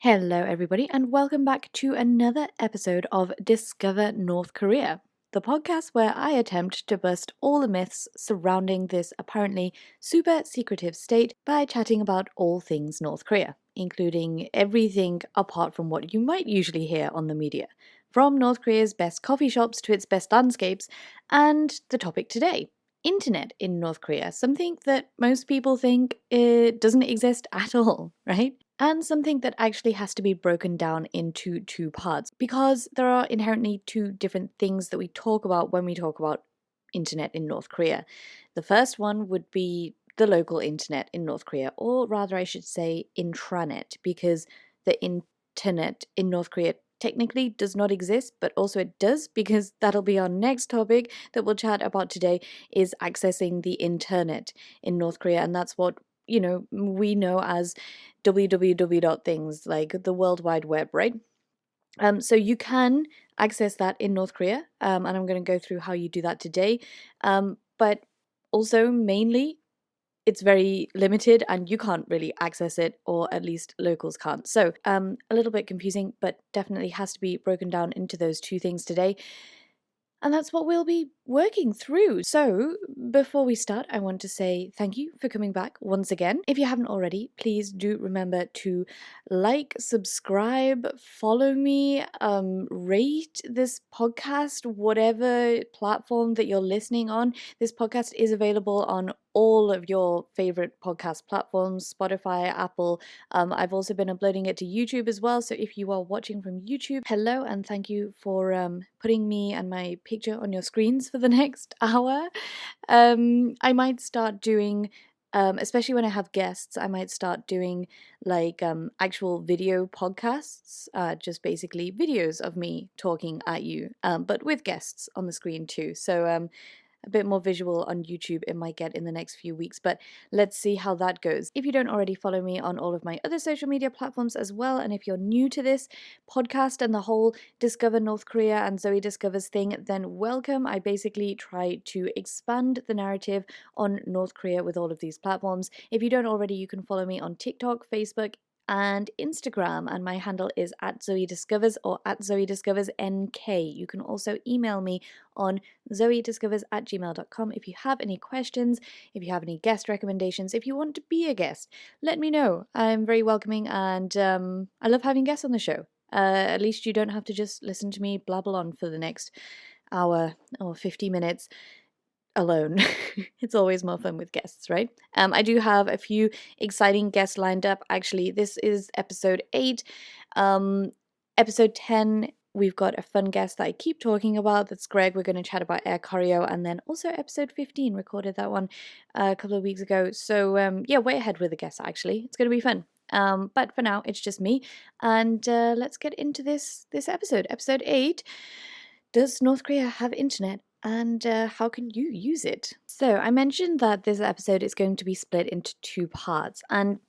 Hello, everybody, and welcome back to another episode of Discover North Korea, the podcast where I attempt to bust all the myths surrounding this apparently super secretive state by chatting about all things North Korea, including everything apart from what you might usually hear on the media, from North Korea's best coffee shops to its best landscapes, and the topic today. Internet in North Korea, something that most people think it doesn't exist at all, right? And something that actually has to be broken down into two parts because there are inherently two different things that we talk about when we talk about internet in North Korea. The first one would be the local internet in North Korea, or rather, I should say intranet, because the internet in North Korea technically does not exist, but also it does, because that'll be our next topic that we'll chat about today, is accessing the internet in North Korea. And that's what we know as www things, like the World Wide Web, right? So you can access that in North Korea, and I'm going to go through how you do that today. But also, mainly, it's very limited and you can't really access it, or at least locals can't. So a little bit confusing, but definitely has to be broken down into those two things today. And that's what we'll be working through. So, before we start, I want to say thank you for coming back once again. If you haven't already, please do remember to like, subscribe, follow me, rate this podcast, whatever platform that you're listening on. This podcast is available on all of your favorite podcast platforms, Spotify, Apple. I've also been uploading it to YouTube as well. So if you are watching from YouTube, hello and thank you for putting me and my picture on your screens for the next hour. I might start doing, especially when I have guests, I might start doing like actual video podcasts, just basically videos of me talking at you, but with guests on the screen too. So a bit more visual on YouTube it might get in the next few weeks, but let's see how that goes. If you don't already follow me on all of my other social media platforms as well, and if you're new to this podcast and the whole Discover North Korea and Zoe Discovers thing, then welcome. I basically try to expand the narrative on North Korea with all of these platforms. If you don't already, you can follow me on TikTok, Facebook, and Instagram, and my handle is at Zoe Discovers or at Zoe Discovers NK. You can also email me on zoediscovers@gmail.com if you have any questions, if you have any guest recommendations, if you want to be a guest, let me know. I'm very welcoming, and I love having guests on the show. At least you don't have to just listen to me blabble on for the next hour or 50 minutes alone. It's always more fun with guests, right? I do have a few exciting guests lined up. Actually, this is episode 8. Episode 10, we've got a fun guest that I keep talking about. That's Greg. We're going to chat about Air Choreo. And then also episode 15, recorded that one a couple of weeks ago. So yeah, way ahead with the guests, actually. It's going to be fun. But for now, it's just me. And let's get into this episode. Episode 8. Does North Korea have internet? And how can you use it? So I mentioned that this episode is going to be split into two parts, and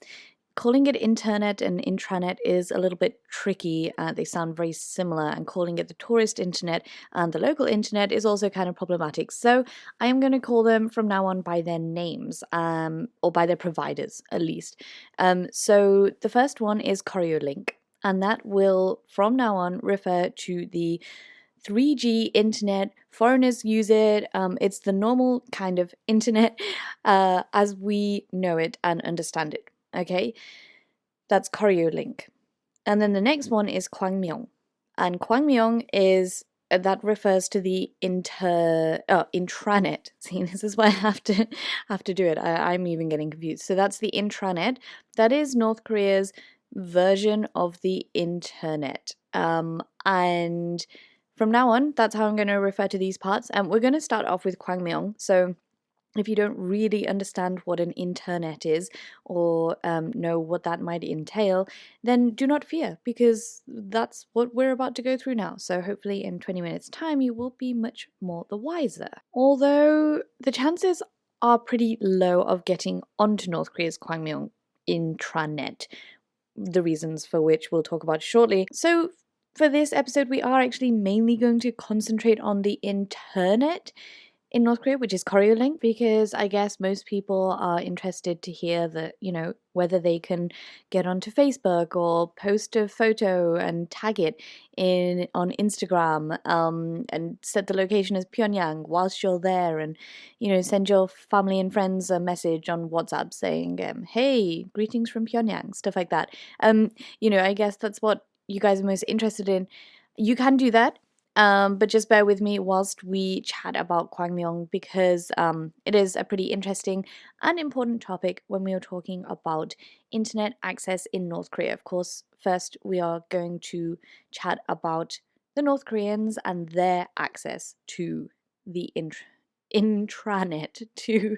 calling it internet and intranet is a little bit tricky. They sound very similar, and calling it the tourist internet and the local internet is also kind of problematic. So I am going to call them from now on by their names, or by their providers at least. So the first one is Koryolink, and that will from now on refer to the 3G internet. Foreigners use it. It's the normal kind of internet as we know it and understand it. Okay, that's Koryolink. And then the next one is Kwangmyong, and Kwangmyong is that refers to the intranet. See, this is why I have to do it. I'm even getting confused. So that's the intranet. That is North Korea's version of the internet. And from now on, that's how I'm going to refer to these parts. And we're going to start off with Kwangmyong. So if you don't really understand what an internet is, or know what that might entail, then do not fear, because that's what we're about to go through now. So hopefully in 20 minutes time, you will be much more the wiser. Although the chances are pretty low of getting onto North Korea's Kwangmyong intranet, the reasons for which we'll talk about shortly. So for this episode, we are actually mainly going to concentrate on the internet in North Korea, which is Koryolink, because I guess most people are interested to hear that, whether they can get onto Facebook or post a photo and tag it on Instagram, and set the location as Pyongyang whilst you're there, and send your family and friends a message on WhatsApp saying, "Hey, greetings from Pyongyang," stuff like that. I guess that's what you guys are most interested in. You can do that. But just bear with me whilst we chat about Kwangmyong, because it is a pretty interesting and important topic when we are talking about internet access in North Korea. Of course, first we are going to chat about the North Koreans and their access to the intranet, to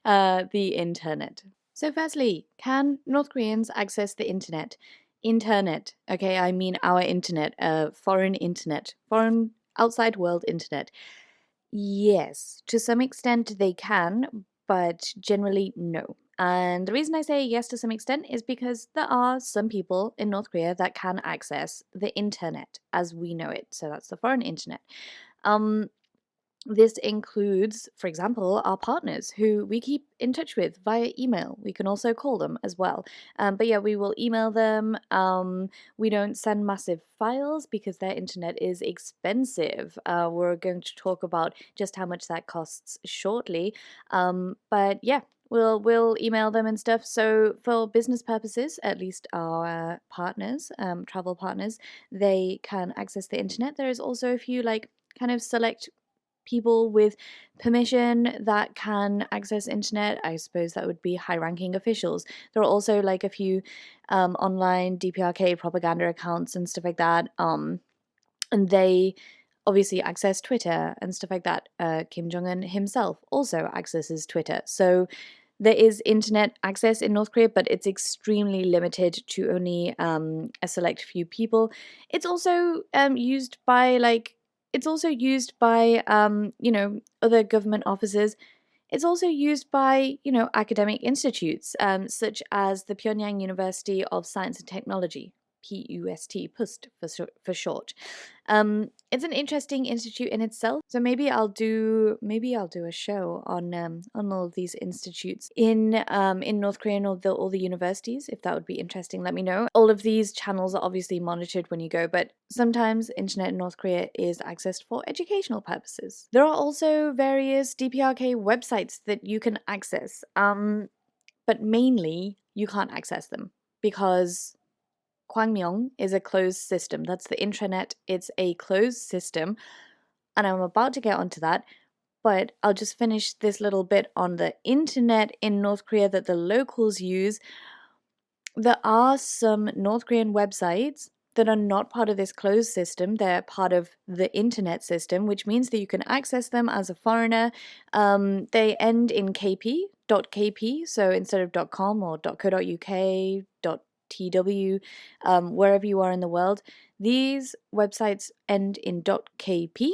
the internet. So firstly, can North Koreans access the internet? Internet, okay, I mean our internet, foreign internet, foreign outside world internet. Yes, to some extent they can, but generally no. And the reason I say yes to some extent is because there are some people in North Korea that can access the internet as we know it. So that's the foreign internet. This includes, for example, our partners who we keep in touch with via email. We can also call them as well. But yeah, we will email them. We don't send massive files because their internet is expensive. We're going to talk about just how much that costs shortly. But yeah, we'll email them and stuff. So for business purposes, at least our partners, travel partners, they can access the internet. There is also a few kind of select people with permission that can access internet. I suppose that would be high-ranking officials. There are also a few online DPRK propaganda accounts and stuff like that, and they obviously access Twitter and stuff like that. Kim Jong-un himself also accesses Twitter. So there is internet access in North Korea, but it's extremely limited to only a select few people. It's also used by other government offices. It's also used by, academic institutes, such as the Pyongyang University of Science and Technology, PUST for short. It's an interesting institute in itself. So maybe I'll do a show on all of these institutes in North Korea and all the universities. If that would be interesting, let me know. All of these channels are obviously monitored when you go, but sometimes internet in North Korea is accessed for educational purposes. There are also various DPRK websites that you can access, but mainly you can't access them because Kwangmyong is a closed system. That's the intranet. It's a closed system, and I'm about to get onto that, but I'll just finish this little bit on the internet in North Korea that the locals use. There are some North Korean websites that are not part of this closed system. They're part of the internet system, which means that you can access them as a foreigner. They end in .kp, so instead of .com or .co.uk, .tw, wherever you are in the world, these websites end in .kp.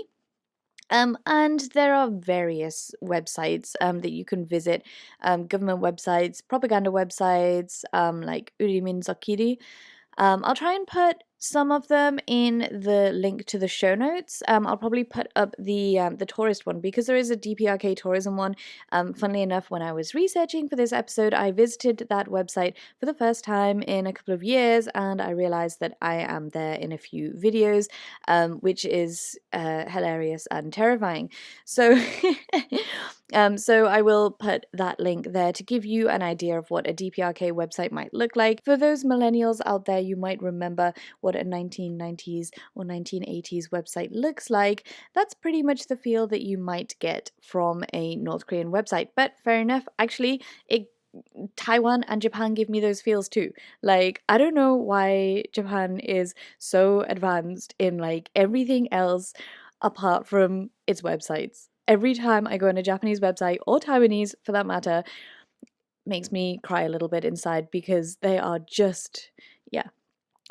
And there are various websites that you can visit, government websites, propaganda websites, like Urimin Zakiri. I'll try and put some of them in the link to the show notes. I'll probably put up the tourist one because there is a DPRK tourism one. Funnily enough, when I was researching for this episode, I visited that website for the first time in a couple of years, and I realized that I am there in a few videos, which is hilarious and terrifying. So, so I will put that link there to give you an idea of what a DPRK website might look like. For those millennials out there, you might remember what a 1990s or 1980s website looks like. That's pretty much the feel that you might get from a North Korean website. But fair enough, actually, Taiwan and Japan give me those feels too. I don't know why Japan is so advanced in everything else apart from its websites. Every time I go on a Japanese website, or Taiwanese for that matter, makes me cry a little bit inside because they are just, yeah.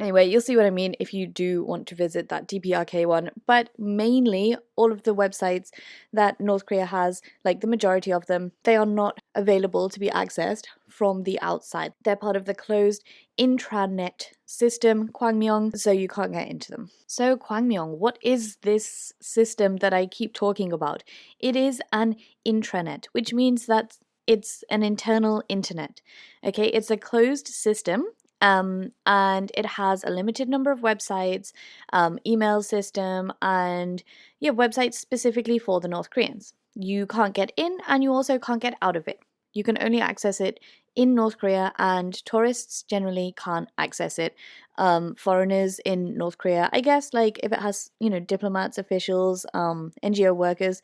Anyway, you'll see what I mean if you do want to visit that DPRK one. But mainly, all of the websites that North Korea has, the majority of them, they are not available to be accessed from the outside. They're part of the closed intranet system, Kwangmyong, so you can't get into them. So Kwangmyong, what is this system that I keep talking about? It is an intranet, which means that it's an internal internet. Okay, it's a closed system. And it has a limited number of websites, email system, and yeah, websites specifically for the North Koreans. You can't get in and you also can't get out of it. You can only access it in North Korea, and tourists generally can't access it. Foreigners in North Korea, I guess, like if it has, diplomats, officials, NGO workers,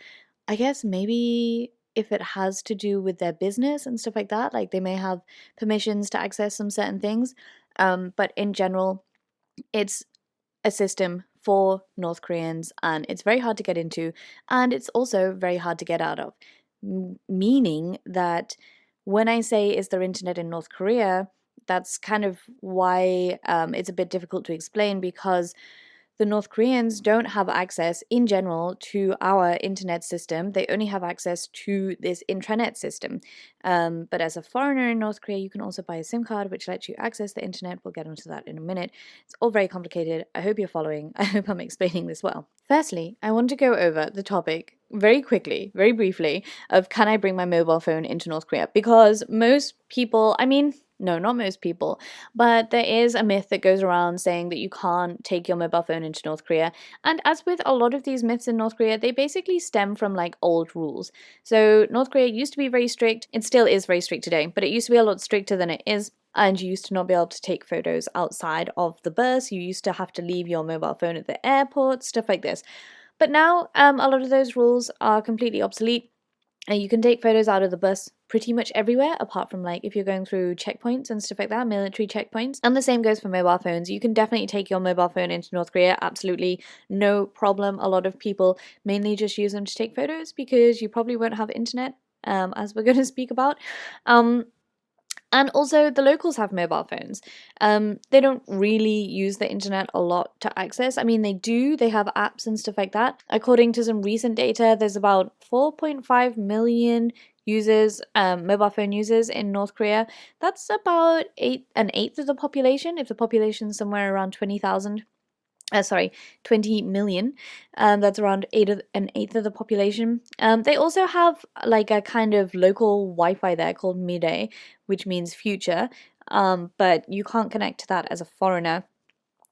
I guess maybe if it has to do with their business and stuff like that, like they may have permissions to access some certain things. But in general, it's a system for North Koreans, and it's very hard to get into, and it's also very hard to get out of. Meaning that when I say, is there internet in North Korea, that's kind of why it's a bit difficult to explain, because the North Koreans don't have access in general to our internet system. They only have access to this intranet system. But as a foreigner in North Korea, you can also buy a SIM card which lets you access the internet. We'll get onto that in a minute. It's all very complicated. I hope you're following. I hope I'm explaining this well. Firstly, I want to go over the topic very quickly, very briefly, of can I bring my mobile phone into North Korea? Because most people, no, not most people, but there is a myth that goes around saying that you can't take your mobile phone into North Korea. And as with a lot of these myths in North Korea, they basically stem from like old rules. So North Korea used to be very strict. It still is very strict today, but it used to be a lot stricter than it is. And you used to not be able to take photos outside of the bus. You used to have to leave your mobile phone at the airport, stuff like this. But now a lot of those rules are completely obsolete. And you can take photos out of the bus pretty much everywhere, apart from like if you're going through checkpoints and stuff like that, military checkpoints. And the same goes for mobile phones. You can definitely take your mobile phone into North Korea, absolutely no problem. A lot of people mainly just use them to take photos because you probably won't have internet, as we're going to speak about. And also, the locals have mobile phones. They don't really use the internet a lot to access. They do. They have apps and stuff like that. According to some recent data, there's about 4.5 million users, mobile phone users in North Korea. That's about an eighth of the population, if the population's somewhere around 20 million. That's around an eighth of the population. They also have like a kind of local Wi-Fi there called Mide, which means future. But you can't connect to that as a foreigner.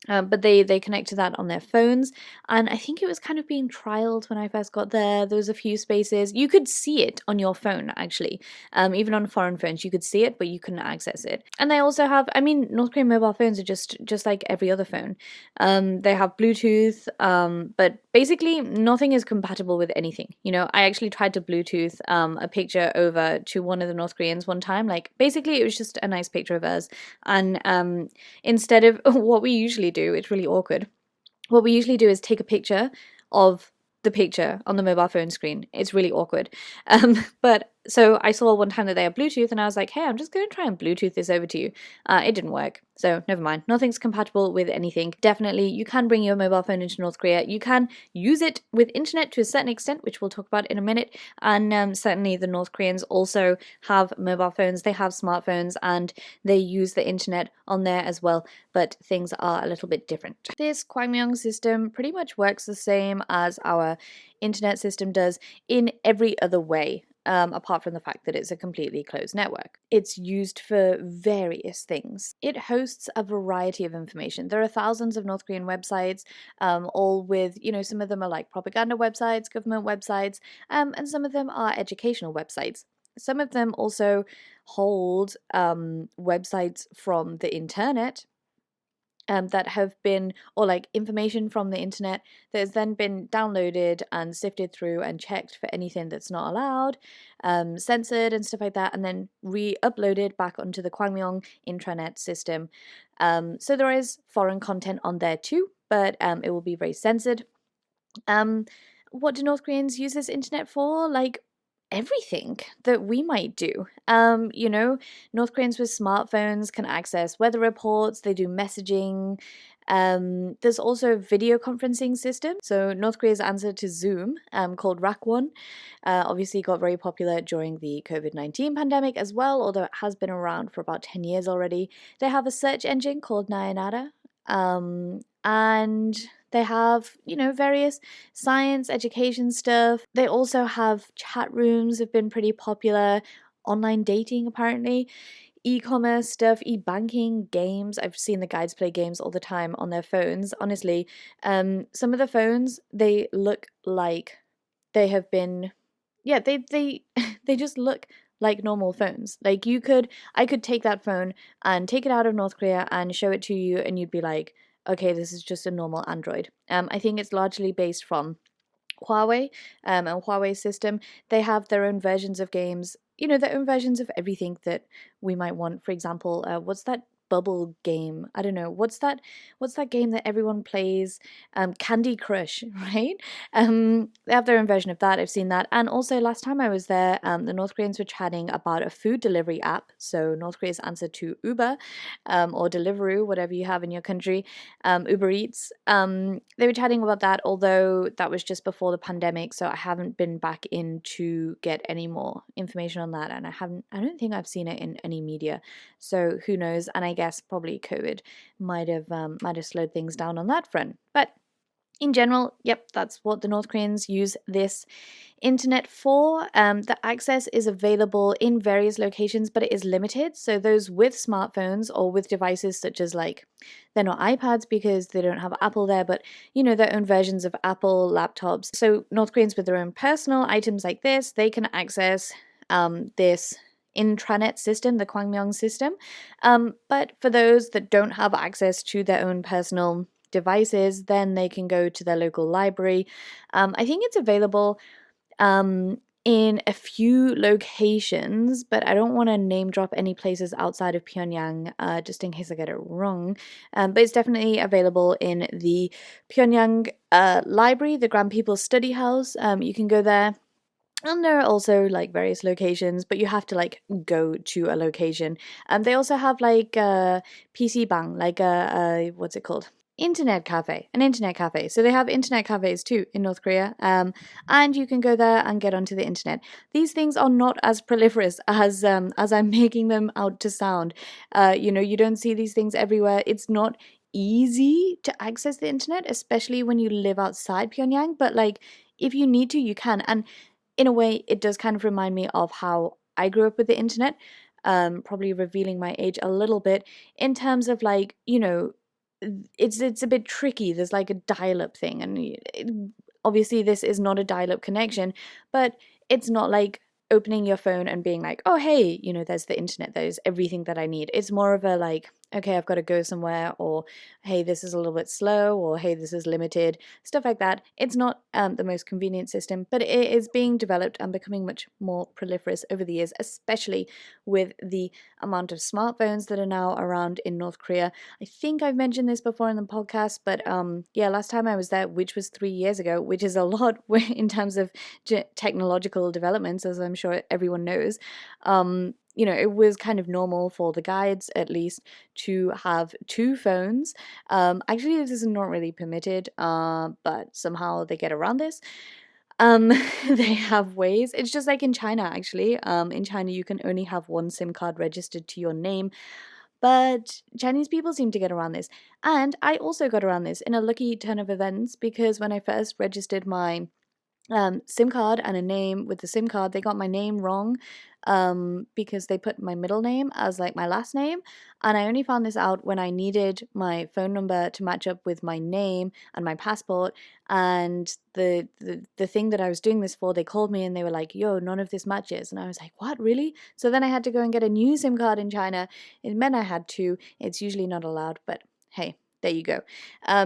But they connect to that on their phones, and I think it was kind of being trialed when I first got there. There was a few spaces. You could see it on your phone, actually. Even on foreign phones, you could see it, but you couldn't access it. And they also have, North Korean mobile phones are just like every other phone. They have Bluetooth, but basically nothing is compatible with anything. I actually tried to Bluetooth a picture over to one of the North Koreans one time. Like, basically, it was just a nice picture of us. And instead of what we usually do, it's really awkward. What we usually do is take a picture of the picture on the mobile phone screen. It's really awkward. But so I saw one time that they had Bluetooth, and I was like, hey, I'm just going to try and Bluetooth this over to you. It didn't work. So never mind. Nothing's compatible with anything. Definitely, you can bring your mobile phone into North Korea. You can use it with internet to a certain extent, which we'll talk about in a minute. And certainly the North Koreans also have mobile phones. They have smartphones, and they use the internet on there as well. But things are a little bit different. This Kwangmyong system pretty much works the same as our internet system does in every other way. Apart from the fact that it's a completely closed network. It's used for various things. It hosts a variety of information. There are thousands of North Korean websites, all with, some of them are like propaganda websites, government websites, and some of them are educational websites. Some of them also hold websites from the internet, that have been, or like information from the internet that has then been downloaded and sifted through and checked for anything that's not allowed, censored and stuff like that, and then re-uploaded back onto the Kwangmyong intranet system. So there is foreign content on there too, but it will be very censored. What do North Koreans use this internet for? Like, everything that we might do. North Koreans with smartphones can access weather reports, they do messaging, There's also a video conferencing system. So North Korea's answer to Zoom, called Rakwon, obviously got very popular during the COVID-19 pandemic as well, although it has been around for about 10 years already. They have a search engine called Nayanara, and they have, various science, education stuff. They also have chat rooms have been pretty popular, online dating apparently, e-commerce stuff, e-banking, games. I've seen the guides play games all the time on their phones. Honestly, some of the phones, they look like they have been, yeah, they they just look like normal phones. Like I could take that phone and take it out of North Korea and show it to you, and you'd be like, okay, this is just a normal Android. I think it's largely based from Huawei, and Huawei system. They have their own versions of games, their own versions of everything that we might want. For example, what's that bubble game? I don't know. What's that game that everyone plays? Candy Crush, right? They have their own version of that. I've seen that. And also last time I was there, the North Koreans were chatting about a food delivery app. So North Korea's answer to Uber, or Deliveroo, whatever you have in your country, Uber Eats. They were chatting about that, although that was just before the pandemic, so I haven't been back in to get any more information on that, and I don't think I've seen it in any media, so who knows. And I guess probably COVID might have slowed things down on that front, but in general, yep, that's what the North Koreans use this internet for. The access is available in various locations, but it is limited. So those with smartphones or with devices such as, like, they're not iPads because they don't have Apple there, but their own versions of Apple laptops. So North Koreans with their own personal items like this, they can access this intranet system, the Kwangmyong system. But for those that don't have access to their own personal devices, then they can go to their local library. I think it's available in a few locations, but I don't want to name drop any places outside of Pyongyang, just in case I get it wrong. But it's definitely available in the Pyongyang library, the Grand People's Study House. You can go there. And there are also like various locations, but you have to like go to a location. They also have like a PC bang, like a what's it called? An internet cafe. So they have internet cafes too in North Korea, and you can go there and get onto the internet. These things are not as proliferous as I'm making them out to sound. You don't see these things everywhere. It's not easy to access the internet, especially when you live outside Pyongyang. But like, if you need to, you can. And in a way, it does kind of remind me of how I grew up with the internet. Probably revealing my age a little bit in terms of like, it's a bit tricky. There's like a dial-up thing, and obviously this is not a dial-up connection, but it's not like opening your phone and being like, oh hey, there's the internet, there's everything that I need. It's more of a like, okay, I've got to go somewhere, or hey, this is a little bit slow, or hey, this is limited, stuff like that. It's not the most convenient system, but it is being developed and becoming much more proliferous over the years, especially with the amount of smartphones that are now around in North Korea. I think I've mentioned this before in the podcast, but yeah, last time I was there, which was 3 years ago, which is a lot in terms of technological developments, as I'm sure everyone knows. It was kind of normal for the guides, at least, to have two phones. Actually, this is not really permitted, but somehow they get around this. They have ways. It's just like in China, actually. In China, you can only have one SIM card registered to your name. But Chinese people seem to get around this. And I also got around this in a lucky turn of events, because when I first registered my SIM card and a name with the SIM card, they got my name wrong, because they put my middle name as like my last name, and I only found this out when I needed my phone number to match up with my name and my passport. And the thing that I was doing this for, they called me and they were like, yo, none of this matches. And I was like, what, really? So then I had to go and get a new SIM card in China. It meant I had to. It's usually not allowed, but hey, there you go.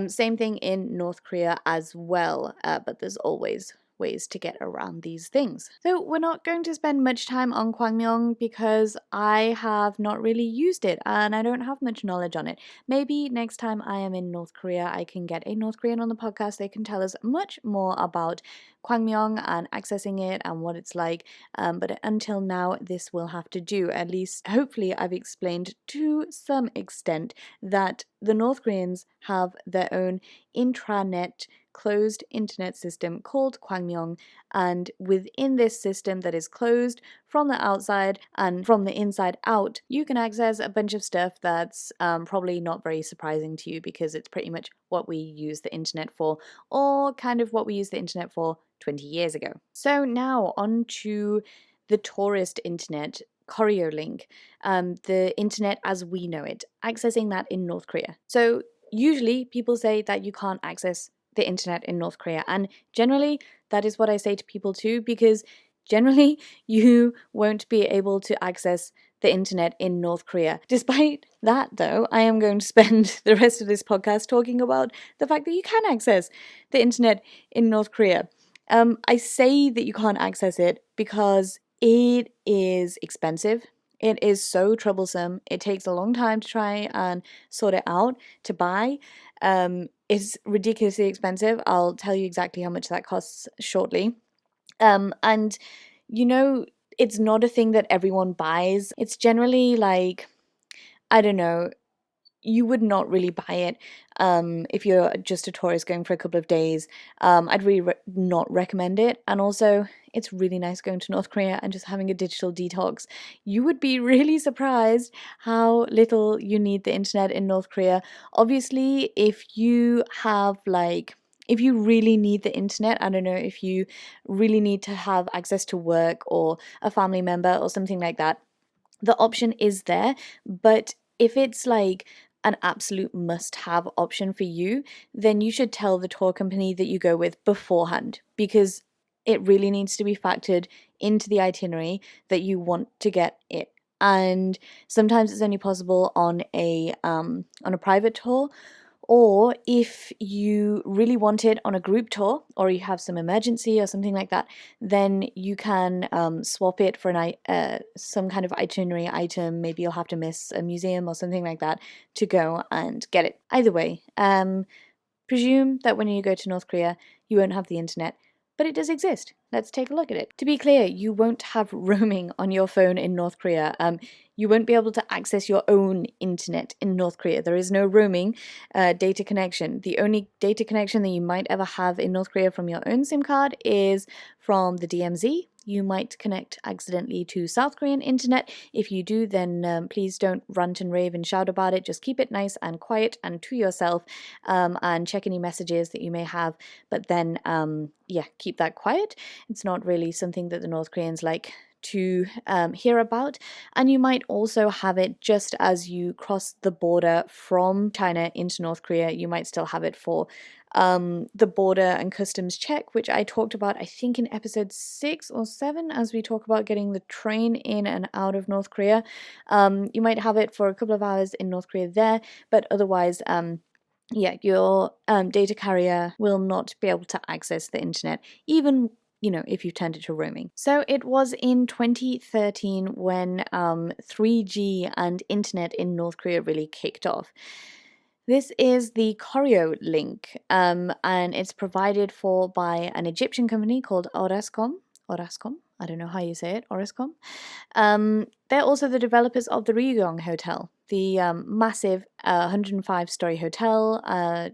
Same thing in North Korea as well, but there's always ways to get around these things. So we're not going to spend much time on Kwangmyong because I have not really used it and I don't have much knowledge on it. Maybe next time I am in North Korea, I can get a North Korean on the podcast. They can tell us much more about Kwangmyong and accessing it and what it's like. But until now, this will have to do. At least, hopefully, I've explained to some extent that the North Koreans have their own intranet closed internet system called Kwangmyong, and within this system that is closed from the outside and from the inside out, you can access a bunch of stuff that's probably not very surprising to you because it's pretty much what we use the internet for, or kind of what we used the internet for 20 years ago. So now on to the tourist internet, Koryolink, the internet as we know it, accessing that in North Korea. So usually people say that you can't access the internet in North Korea, and generally that is what I say to people too, because generally you won't be able to access the internet in North Korea. Despite that though, I am going to spend the rest of this podcast talking about the fact that you can access the internet in North Korea. I say that you can't access it because it is expensive. It is so troublesome. It takes a long time to try and sort it out to buy. It's ridiculously expensive. I'll tell you exactly how much that costs shortly. And you know, it's not a thing that everyone buys. It's generally like, I don't know, you would not really buy it if you're just a tourist going for a couple of days. I'd really not recommend it. And also, it's really nice going to North Korea and just having a digital detox. You would be really surprised how little you need the internet in North Korea. Obviously, if you have if you really need the internet, I don't know, if you really need to have access to work or a family member or something like that, the option is there. But if it's like an absolute must-have option for you, then you should tell the tour company that you go with beforehand, because it really needs to be factored into the itinerary that you want to get it. And sometimes it's only possible on a private tour, or if you really want it on a group tour, or you have some emergency or something like that, then you can swap it for some kind of itinerary item. Maybe you'll have to miss a museum or something like that to go and get it. Either way, presume that when you go to North Korea, you won't have the internet, but it does exist. Let's take a look at it. To be clear, you won't have roaming on your phone in North Korea. You won't be able to access your own internet in North Korea. There is no roaming data connection. The only data connection that you might ever have in North Korea from your own SIM card is from the DMZ. You might connect accidentally to South Korean internet. If you do, then please don't rant and rave and shout about it. Just keep it nice and quiet and to yourself, and check any messages that you may have. But then, keep that quiet. It's not really something that the North Koreans like to hear about. And you might also have it just as you cross the border from China into North Korea. You might still have it for the border and customs check, which I talked about, I think, in episode 6 or 7, as we talk about getting the train in and out of North Korea. You might have it for a couple of hours in North Korea there, but otherwise, your data carrier will not be able to access the internet, even if you turned it to roaming. So it was in 2013 when 3G and internet in North Korea really kicked off. This is the Koryolink, and it's provided for by an Egyptian company called Orascom. Orascom? I don't know how you say it. Orascom. They're also the developers of the Ryugyong Hotel, the massive 105-story hotel,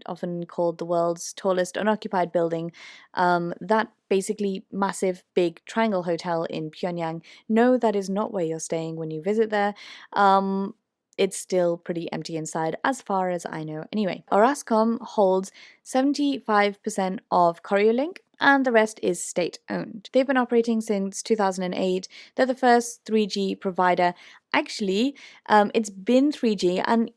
often called the world's tallest unoccupied building. That basically massive, big triangle hotel in Pyongyang. No, that is not where you're staying when you visit there. It's still pretty empty inside, as far as I know. Anyway, Orascom holds 75% of Koryolink, and the rest is state-owned. They've been operating since 2008. They're the first 3G provider. Actually, it's been 3G, and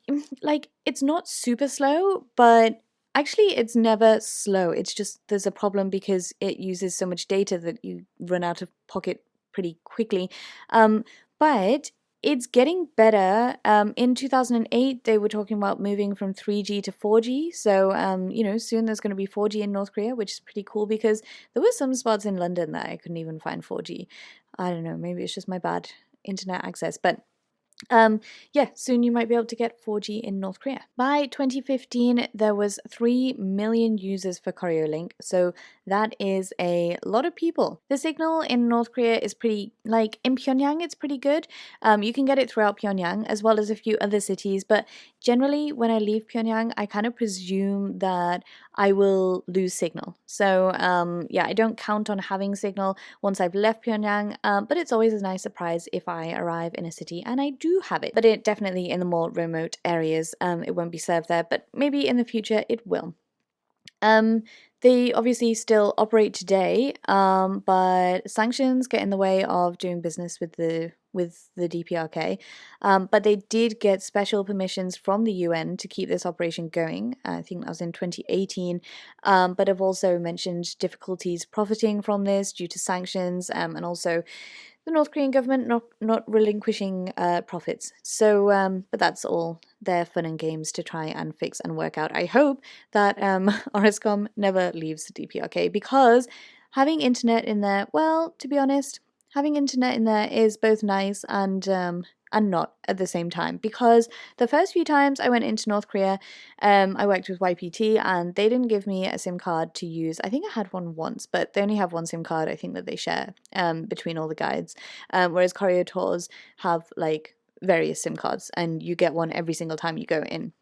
it's not super slow, but actually it's never slow. It's just there's a problem because it uses so much data that you run out of pocket pretty quickly. But it's getting better. In 2008, they were talking about moving from 3G to 4G. So, soon there's going to be 4G in North Korea, which is pretty cool because there were some spots in London that I couldn't even find 4G. I don't know, maybe it's just my bad internet access, but soon you might be able to get 4G in North Korea. By 2015, there was 3 million users for Koryolink, so that is a lot of people. The signal in North Korea is pretty, in Pyongyang, it's pretty good. You can get it throughout Pyongyang as well as a few other cities, but generally when I leave Pyongyang, I kind of presume that I will lose signal. So I don't count on having signal once I've left Pyongyang, but it's always a nice surprise if I arrive in a city and I do have it. But it definitely in the more remote areas, it won't be served there, but maybe in the future it will. They obviously still operate today, but sanctions get in the way of doing business with the DPRK. But they did get special permissions from the UN to keep this operation going. I think that was in 2018. But have also mentioned difficulties profiting from this due to sanctions, and also the North Korean government not relinquishing profits. So, but that's all their fun and games to try and fix and work out. I hope that RSCOM never leaves DPRK, because having internet in there, well, to be honest, having internet in there is both nice and not at the same time, because the first few times I went into North Korea, I worked with YPT and they didn't give me a SIM card to use. I think I had one once, but they only have one SIM card, I think, that they share between all the guides, whereas Koryo tours have various SIM cards and you get one every single time you go in.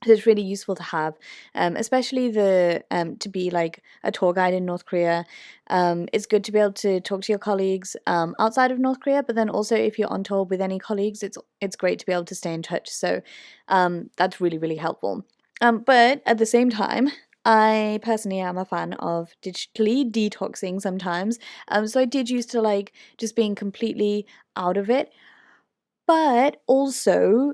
So it's really useful to have, especially to be like a tour guide in North Korea. It's good to be able to talk to your colleagues outside of North Korea, but then also if you're on tour with any colleagues, it's great to be able to stay in touch. So that's really, really helpful. But at the same time, I personally am a fan of digitally detoxing sometimes. So I did used to just being completely out of it, but also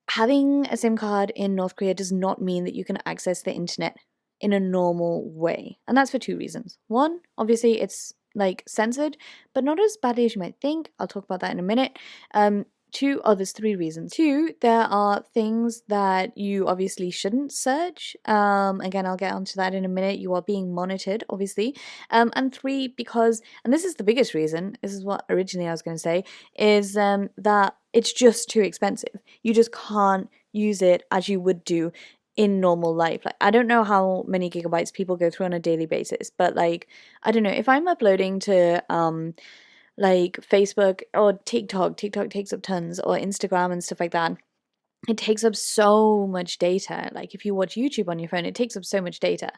having a SIM card in North Korea does not mean that you can access the internet in a normal way. And that's for two reasons. One, obviously it's censored, but not as badly as you might think. I'll talk about that in a minute. There's three reasons. Two, there are things that you obviously shouldn't search. Again, I'll get onto that in a minute. You are being monitored, obviously. And three, because, and this is the biggest reason, this is what originally I was going to say, is that it's just too expensive. You just can't use it as you would do in normal life. I don't know how many gigabytes people go through on a daily basis, but I don't know, if I'm uploading to Facebook or TikTok takes up tons, or Instagram and stuff like that, it takes up so much data. If you watch YouTube on your phone, it takes up so much data,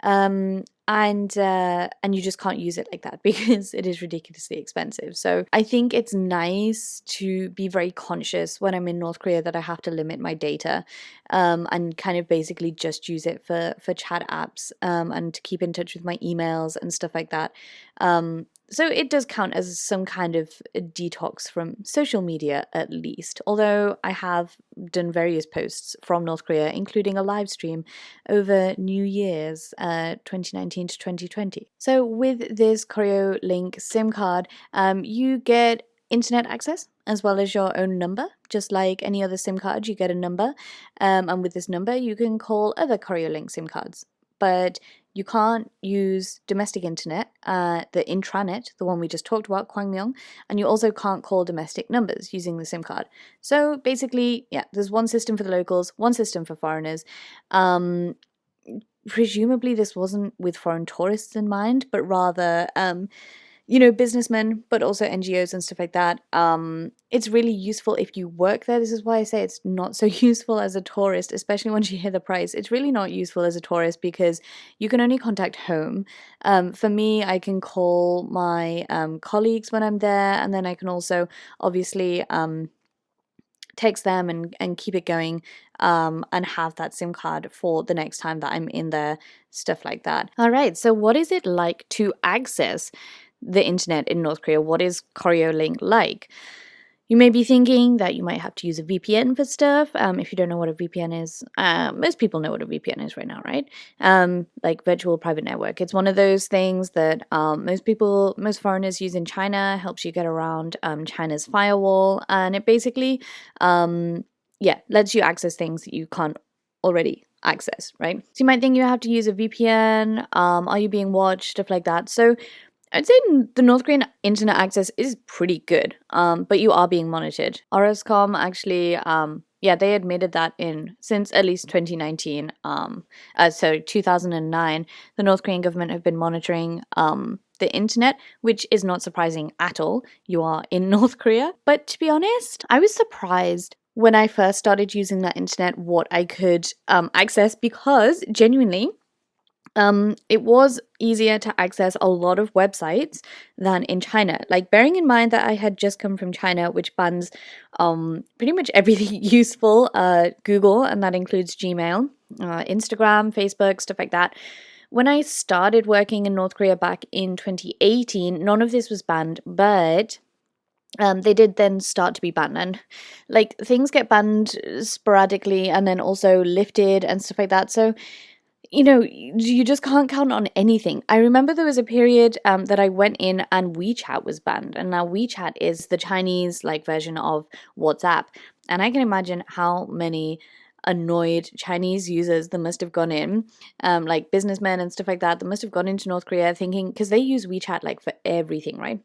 and you just can't use it like that because it is ridiculously expensive. So I think it's nice to be very conscious when I'm in North Korea that I have to limit my data, and kind of basically just use it for chat apps, and to keep in touch with my emails and stuff like that. So it does count as some kind of a detox from social media, at least. Although I have done various posts from North Korea, including a live stream over New Year's 2019 to 2020. So with this Koryolink SIM card, you get internet access as well as your own number. Just like any other SIM card, you get a number. And with this number, you can call other Koryolink SIM cards. But you can't use domestic internet, the intranet, the one we just talked about, Kwangmyong, and you also can't call domestic numbers using the SIM card. So basically, there's one system for the locals, one system for foreigners. Presumably this wasn't with foreign tourists in mind, but rather businessmen, but also NGOs and stuff like that. It's really useful if you work there. This is why I say it's not so useful as a tourist, especially once you hear the price. It's really not useful as a tourist because you can only contact home. For me, I can call my colleagues when I'm there, and then I can also obviously text them and keep it going, and have that SIM card for the next time that I'm in there, stuff like that. All right, so what is it like to access the internet in North Korea? What is Koryolink like? You may be thinking that you might have to use a VPN for stuff. If you don't know what a VPN is, most people know what a VPN is right now, right? Like virtual private network. It's one of those things that most foreigners use in China, helps you get around China's firewall, and it basically, lets you access things that you can't already access, right? So you might think you have to use a VPN. Are you being watched? Stuff like that. So I'd say the North Korean internet access is pretty good, but you are being monitored. Orascom actually, they admitted that since at least 2019, 2009, the North Korean government have been monitoring the internet, which is not surprising at all. You are in North Korea. But to be honest, I was surprised when I first started using that internet what I could access, because genuinely, it was easier to access a lot of websites than in China. Like, bearing in mind that I had just come from China, which bans pretty much everything useful, Google, and that includes Gmail, Instagram, Facebook, stuff like that. When I started working in North Korea back in 2018, none of this was banned, but they did then start to be banned, and like things get banned sporadically and then also lifted and stuff like that. So you just can't count on anything. I remember there was a period that I went in and WeChat was banned. And now WeChat is the Chinese like version of WhatsApp. And I can imagine how many annoyed Chinese users that must have gone in, like businessmen and stuff like that must have gone into North Korea thinking, because they use WeChat like for everything, right?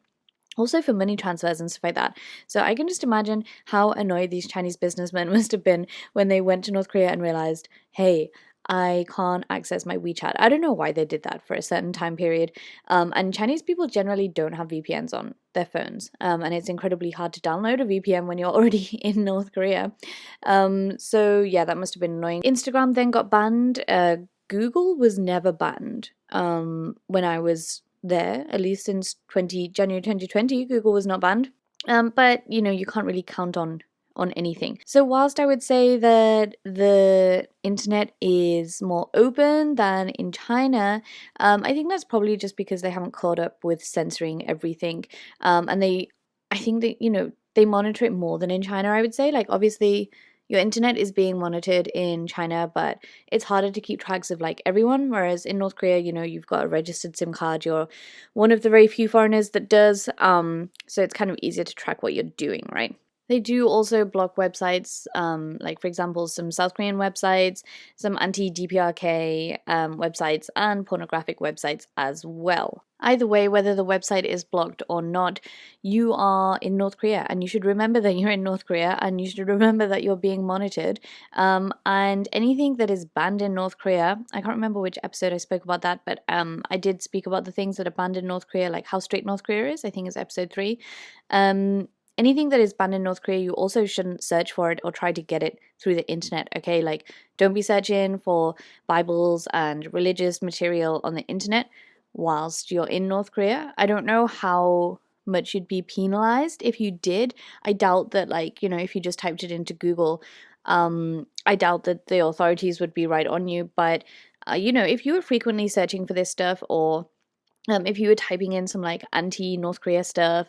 Also for money transfers and stuff like that. So I can just imagine how annoyed these Chinese businessmen must have been when they went to North Korea and realized, hey, I can't access my WeChat. I don't know why they did that for a certain time period. And Chinese people generally don't have VPNs on their phones. And it's incredibly hard to download a VPN when you're already in North Korea. So yeah, that must have been annoying. Instagram then got banned. Google was never banned when I was there, at least since January 2020. Google was not banned. But you can't really count on anything. So whilst I would say that the internet is more open than in China, I think that's probably just because they haven't caught up with censoring everything. And I think that, they monitor it more than in China, I would say. Like, obviously, your internet is being monitored in China, but it's harder to keep tracks of like everyone. Whereas in North Korea, you've got a registered SIM card. You're one of the very few foreigners that does. So it's kind of easier to track what you're doing, right? They do also block websites, like, for example, some South Korean websites, some anti-DPRK websites, and pornographic websites as well. Either way, whether the website is blocked or not, you are in North Korea, and you should remember that you're in North Korea, and you should remember that you're being monitored. And anything that is banned in North Korea, I can't remember which episode I spoke about that, but I did speak about the things that are banned in North Korea, like how strict North Korea is. I think it's episode 3. Anything that is banned in North Korea, you also shouldn't search for it or try to get it through the internet, okay? Like, don't be searching for Bibles and religious material on the internet whilst you're in North Korea. I don't know how much you'd be penalized if you did. I doubt that, like, if you just typed it into Google, I doubt that the authorities would be right on you. But, if you were frequently searching for this stuff, or if you were typing in some like anti-North Korea stuff,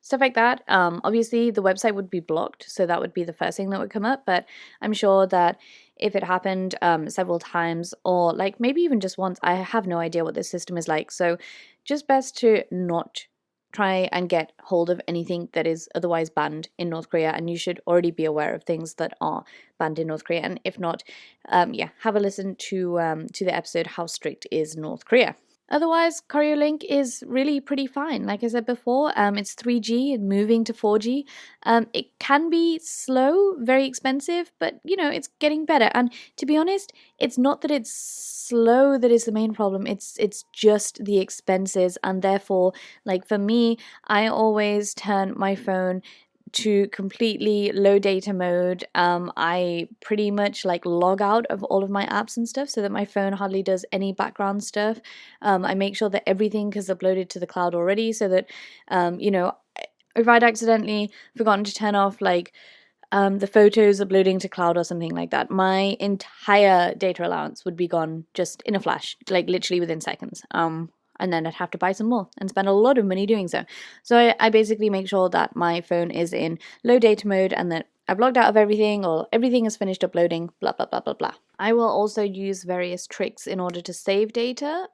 stuff like that, obviously the website would be blocked, so that would be the first thing that would come up. But I'm sure that if it happened several times, or like maybe even just once, I have no idea what this system is like. So just best to not try and get hold of anything that is otherwise banned in North Korea, and you should already be aware of things that are banned in North Korea. And if not, have a listen to the episode How Strict is North Korea. Otherwise, Koryolink is really pretty fine. Like I said before, it's 3G and moving to 4G. It can be slow, very expensive, but it's getting better. And to be honest, it's not that it's slow that is the main problem. It's just the expenses, and therefore, like for me, I always turn my phone to completely low data mode. I pretty much like log out of all of my apps and stuff so that my phone hardly does any background stuff. I make sure that everything is uploaded to the cloud already, so that if I'd accidentally forgotten to turn off like the photos uploading to cloud or something like that, my entire data allowance would be gone just in a flash, like literally within seconds. and then I'd have to buy some more and spend a lot of money doing so. So I basically make sure that my phone is in low data mode and that I've logged out of everything or everything is finished uploading, blah, blah, blah, blah, blah. I will also use various tricks in order to save data,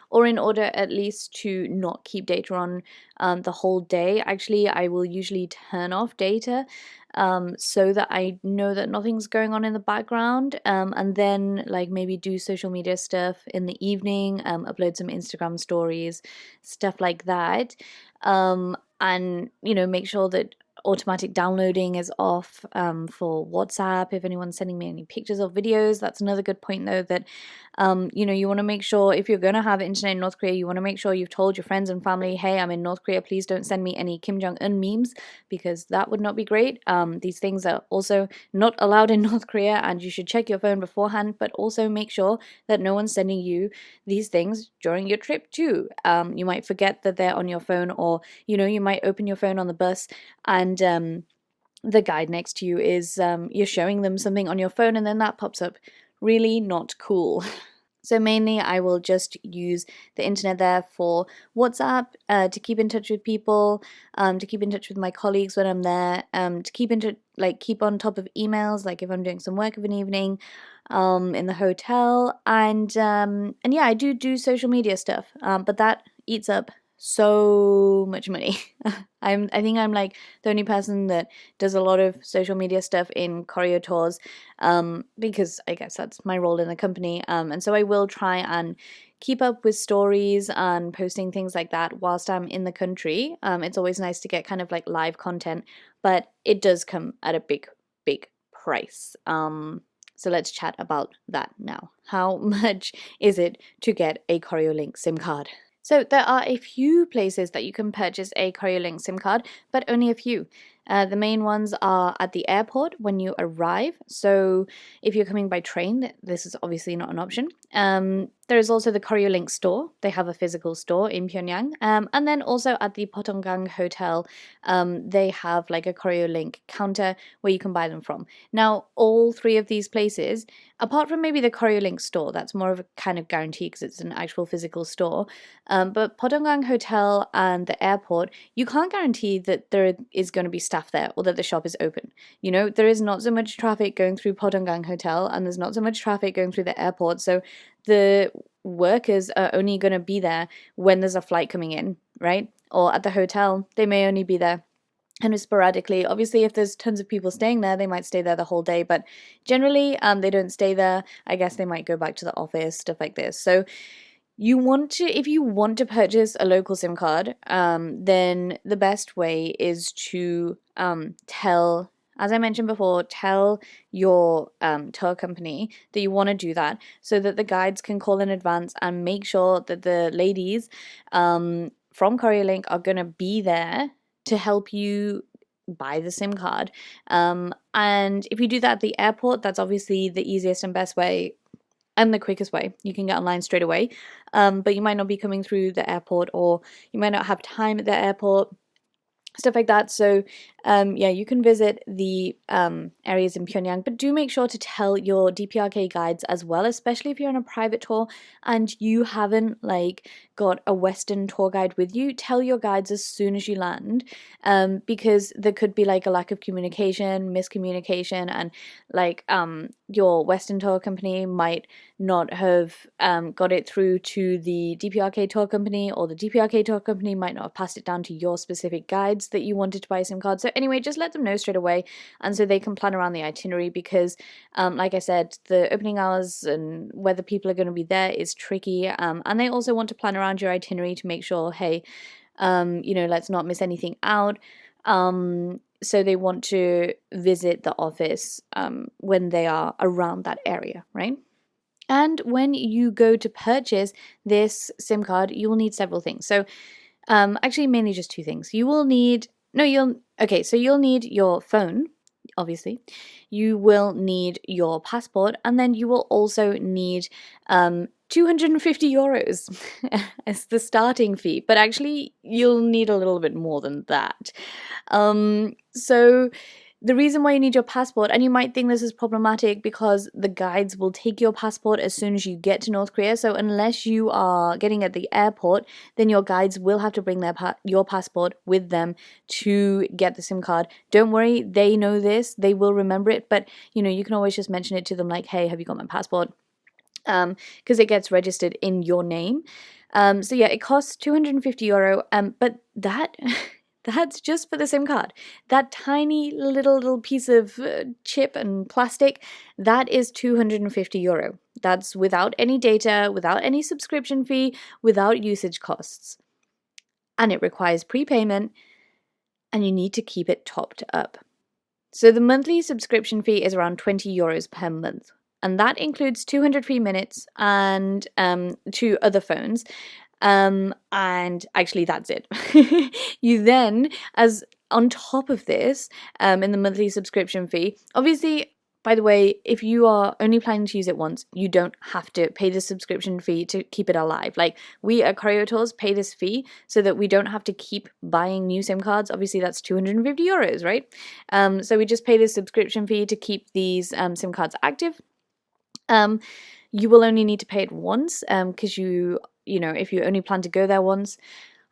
or in order at least to not keep data on the whole day. Actually, I will usually turn off data so that I know that nothing's going on in the background, and then like maybe do social media stuff in the evening, upload some Instagram stories, stuff like that, and make sure that automatic downloading is off for WhatsApp if anyone's sending me any pictures or videos. That's another good point though, that you want to make sure if you're going to have internet in North Korea, you want to make sure you've told your friends and family, hey, I'm in North Korea, please don't send me any Kim Jong-un memes, because that would not be great. These things are also not allowed in North Korea, and you should check your phone beforehand, but also make sure that no one's sending you these things during your trip too. You might forget that they're on your phone, or you might open your phone on the bus and the guide next to you is you're showing them something on your phone and then that pops up. Really not cool. So mainly I will just use the internet there for WhatsApp, to keep in touch with people, to keep in touch with my colleagues when I'm there, to keep keep on top of emails, like if I'm doing some work of an evening, in the hotel, and yeah, I do social media stuff, but that eats up so much money. I think I'm like the only person that does a lot of social media stuff in Koryo tours, because I guess that's my role in the company, and so I will try and keep up with stories and posting things like that whilst I'm in the country. It's always nice to get kind of like live content, but it does come at a big price. So let's chat about that now. How much is it to get a Koryolink SIM card? So there are a few places that you can purchase a Koryolink SIM card, but only a few. The main ones are at the airport when you arrive. So if you're coming by train, this is obviously not an option. There is also the Koryolink store. They have a physical store in Pyongyang. And then also at the Potonggang Hotel, they have like a Koryolink counter where you can buy them from. Now, all three of these places, apart from maybe the Koryolink store, that's more of a kind of guarantee because it's an actual physical store. But Potonggang Hotel and the airport, you can't guarantee that there is going to be staff there or that the shop is open. There is not so much traffic going through Potonggang Hotel and there's not so much traffic going through the airport. So the workers are only going to be there when there's a flight coming in, right? Or at the hotel, they may only be there kind of sporadically. Obviously, if there's tons of people staying there, they might stay there the whole day, but generally they don't stay there. I guess they might go back to the office, stuff like this. So if you want to purchase a local SIM card, then the best way is to as I mentioned before, tell your tour company that you want to do that so that the guides can call in advance and make sure that the ladies from Koryolink are going to be there to help you buy the SIM card. And if you do that at the airport, that's obviously the easiest and best way and the quickest way. You can get online straight away, but you might not be coming through the airport, or you might not have time at the airport, stuff like that. So yeah, you can visit the areas in Pyongyang, but do make sure to tell your DPRK guides as well, especially if you're on a private tour and you haven't got a Western tour guide with you. Tell your guides as soon as you land, because there could be a lack of communication, miscommunication, and your Western tour company might not have got it through to the DPRK tour company, or the DPRK tour company might not have passed it down to your specific guides that you wanted to buy a SIM card. So anyway, just let them know straight away, and so they can plan around the itinerary, because like I said, the opening hours and whether people are going to be there is tricky, and they also want to plan around your itinerary to make sure, hey, let's not miss anything out. So they want to visit the office when they are around that area, right? And when you go to purchase this SIM card, you will need several things. So actually mainly just two things. You'll need your phone, obviously. You will need your passport, and then you will also need 250 euros as the starting fee, but actually you'll need a little bit more than that. So The reason why you need your passport, and you might think this is problematic because the guides will take your passport as soon as you get to North Korea. So unless you are getting at the airport, then your guides will have to bring your passport with them to get the SIM card. Don't worry, they know this, they will remember it, but you can always just mention it to them like, hey, have you got my passport? Because it gets registered in your name. So yeah, it costs €250, but that that's just for the SIM card. That tiny little piece of chip and plastic, that is €250. That's without any data, without any subscription fee, without usage costs. And it requires prepayment, and you need to keep it topped up. So the monthly subscription fee is around €20 per month. And that includes 200 free minutes and 2 other phones. And actually, that's it. You then, as on top of this, in the monthly subscription fee, obviously, by the way, if you are only planning to use it once, you don't have to pay the subscription fee to keep it alive. Like, we at Koryo Tours pay this fee so that we don't have to keep buying new SIM cards. Obviously, that's €250, right? So we just pay this subscription fee to keep these SIM cards active. You will only need to pay it once, because if you only plan to go there once.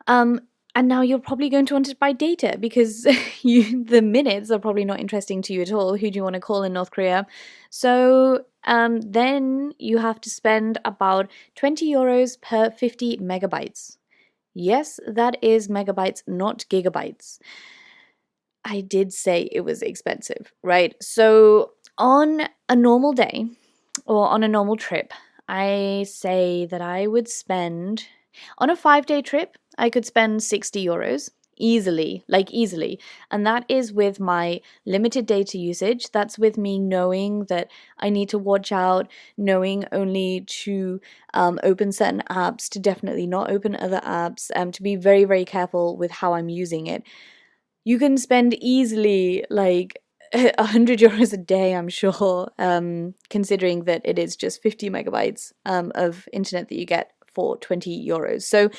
And now you're probably going to want to buy data because the minutes are probably not interesting to you at all. Who do you want to call in North Korea? So then you have to spend about €20 per 50 megabytes. Yes, that is megabytes, not gigabytes. I did say it was expensive, right? So on a normal day or on a normal trip, I say that I would spend, on a 5-day trip, I could spend €60 easily, and that is with my limited data usage. That's with me knowing that I need to watch out, knowing only to open certain apps, to definitely not open other apps, to be very, very careful with how I'm using it. You can spend easily like €100 a day, I'm sure, considering that it is just 50 megabytes of internet that you get for €20. So